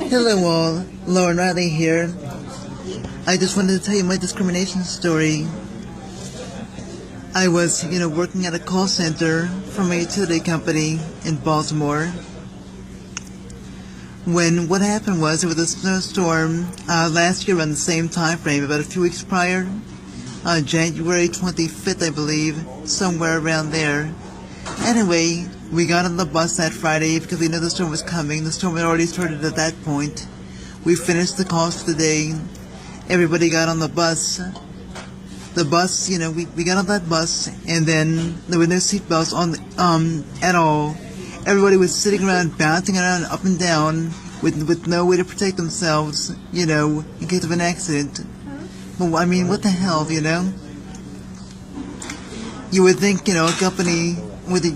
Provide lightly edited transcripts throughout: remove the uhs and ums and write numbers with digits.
Hello all, Lauren Riley here. I just wanted to tell you my discrimination story. I was, working at a call center from a utility company in Baltimore. When what happened was, there was a snowstorm last year around the same time frame, about a few weeks prior, on January 25th, I believe, somewhere around there. Anyway, we got on the bus that Friday because we knew the storm was coming. The storm had already started at that point. We finished the calls for the day. Everybody got on the bus. The bus, we got on that bus, and then there were no seatbelts on at all. Everybody was sitting around, bouncing around up and down with no way to protect themselves, in case of an accident. But I mean, what the hell, You would think, a company with the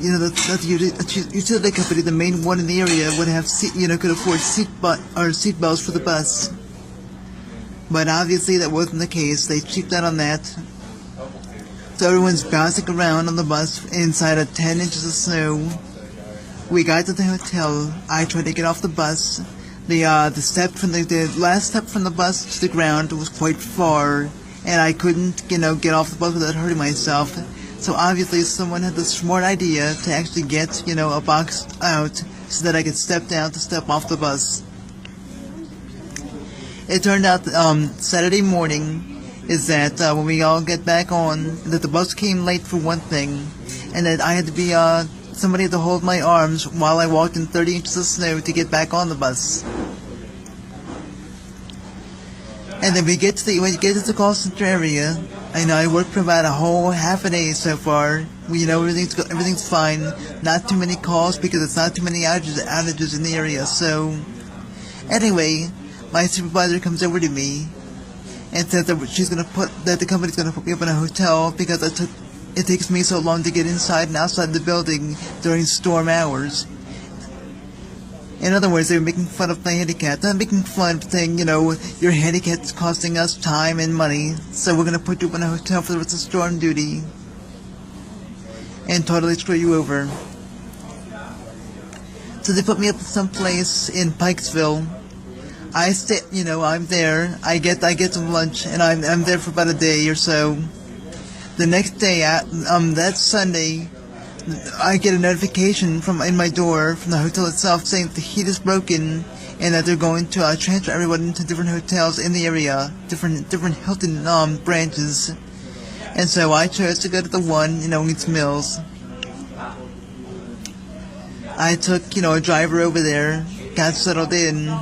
utility company, the main one in the area, would have could afford seatbelts for the bus. But obviously that wasn't the case. They cheaped out on that. So everyone's bouncing around on the bus inside of 10 inches of snow. We got to the hotel. I tried to get off the bus. The last step from the bus to the ground was quite far, and I couldn't, get off the bus without hurting myself. So obviously someone had the smart idea to actually get, a box out so that I could step down to step off the bus. It turned out Saturday morning is that when we all get back on, that the bus came late for one thing, and that I had to be somebody had to hold my arms while I walked in 30 inches of snow to get back on the bus. And then when you get to the call center area, I worked for about a whole half a day so far. Everything's fine. Not too many calls because it's not too many outages in the area. So anyway, my supervisor comes over to me and says that the company's gonna put me up in a hotel because it takes me so long to get inside and outside the building during storm hours. In other words, they were making fun of my handicap. Not making fun of saying, your handicap's costing us time and money, so we're going to put you up in a hotel for the rest of storm duty and totally screw you over. So they put me up someplace in Pikesville. I stay, I'm there. I get some lunch, and I'm there for about a day or so. The next day, that Sunday, I get a notification in my door from the hotel itself saying that the heat is broken and that they're going to transfer everyone into different hotels in the area, different Hilton branches. And so I chose to go to the one in Owings Mills. I took, a driver over there, got settled in.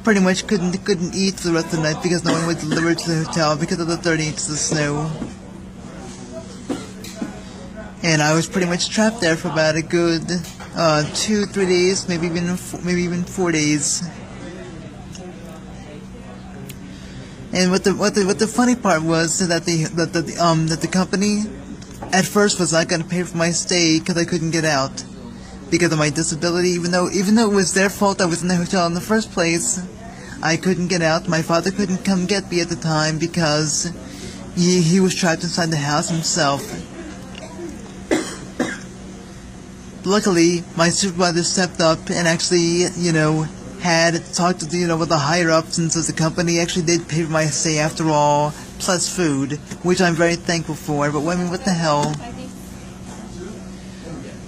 Pretty much couldn't eat for the rest of the night because no one would deliver to the hotel because of the 30 inches of snow. And I was pretty much trapped there for about a good 2-3 days, maybe even 4 days. And what the funny part was that the company at first was not going to pay for my stay because I couldn't get out because of my disability. Even though it was their fault I was in the hotel in the first place, I couldn't get out. My father couldn't come get me at the time because he was trapped inside the house himself. Luckily, my supervisor stepped up and actually, had talked to, with the higher-ups, and so the company actually did pay for my stay after all, plus food, which I'm very thankful for. But, what the hell?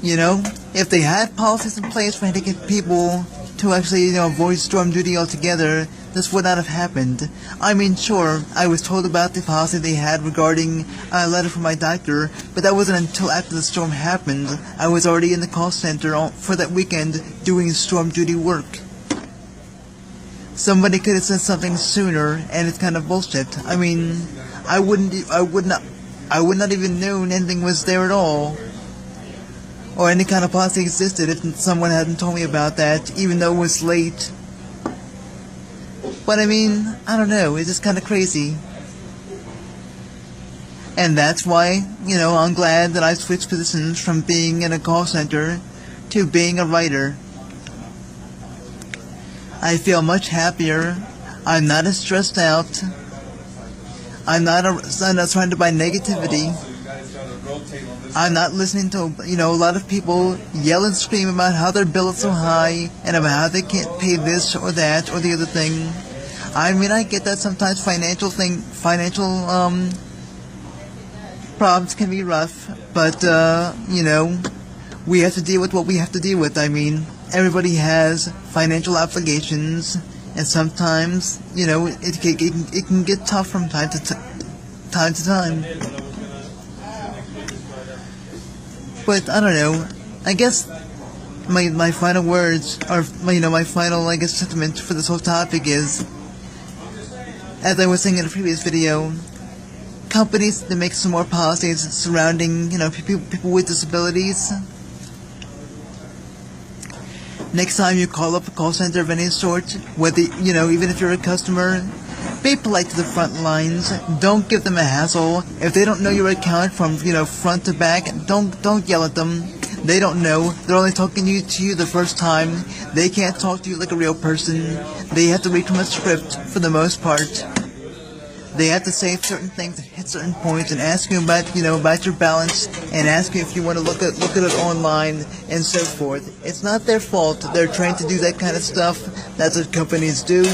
If they had policies in place for handicapped people to actually, avoid storm duty altogether, this would not have happened. I mean, sure, I was told about the policy they had regarding a letter from my doctor, but that wasn't until after the storm happened. I was already in the call center for that weekend doing storm duty work. Somebody could have said something sooner, and it's kind of bullshit. I mean, I would not even known anything was there at all, or any kind of policy existed if someone hadn't told me about that, even though it was late. But I mean, I don't know, it's just kind of crazy. And that's why, I'm glad that I switched positions from being in a call center to being a writer. I feel much happier. I'm not as stressed out. I'm not surrounded by negativity. I'm not listening to, a lot of people yell and scream about how their bill is so high and about how they can't pay this or that or the other thing. I mean, I get that sometimes financial problems can be rough, but, we have to deal with what we have to deal with. I mean, everybody has financial obligations, and sometimes, it can get tough from time to time. But I don't know. I guess my final words, or my final, I guess, sentiment for this whole topic is, as I was saying in a previous video, companies that make some more policies surrounding, people with disabilities. Next time you call up a call center of any sort, whether, even if you're a customer, be polite to the front lines. Don't give them a hassle. If they don't know your account from, front to back, don't yell at them. They don't know. They're only talking to you the first time. They can't talk to you like a real person. They have to read from a script for the most part. They have to say certain things and hit certain points and ask you about your balance and ask you if you want to look at it online and so forth. It's not their fault. They're trained to do that kind of stuff. That's what companies do.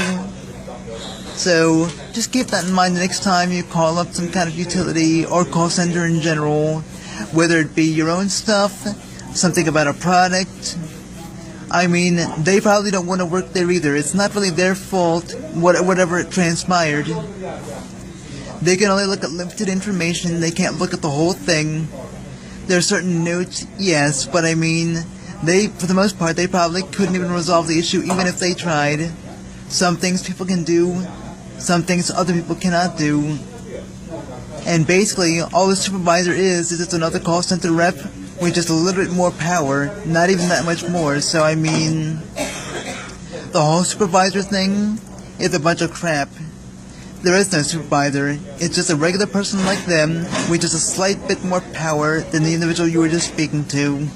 So just keep that in mind the next time you call up some kind of utility or call center in general, whether it be your own stuff, something about a product. I mean, they probably don't want to work there either. It's not really their fault, whatever it transpired. They can only look at limited information. They can't look at the whole thing. There are certain notes, yes, but I mean, for the most part, they probably couldn't even resolve the issue even if they tried. Some things people can do, some things other people cannot do. And basically, all the supervisor is just another call center rep with just a little bit more power, not even that much more. So I mean, the whole supervisor thing is a bunch of crap. There is no supervisor. It's just a regular person like them with just a slight bit more power than the individual you were just speaking to.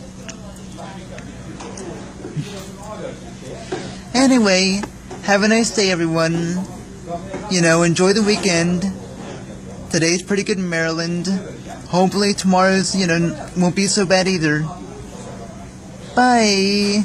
Anyway, have a nice day, everyone. Enjoy the weekend. Today's pretty good in Maryland. Hopefully tomorrow's, won't be so bad either. Bye.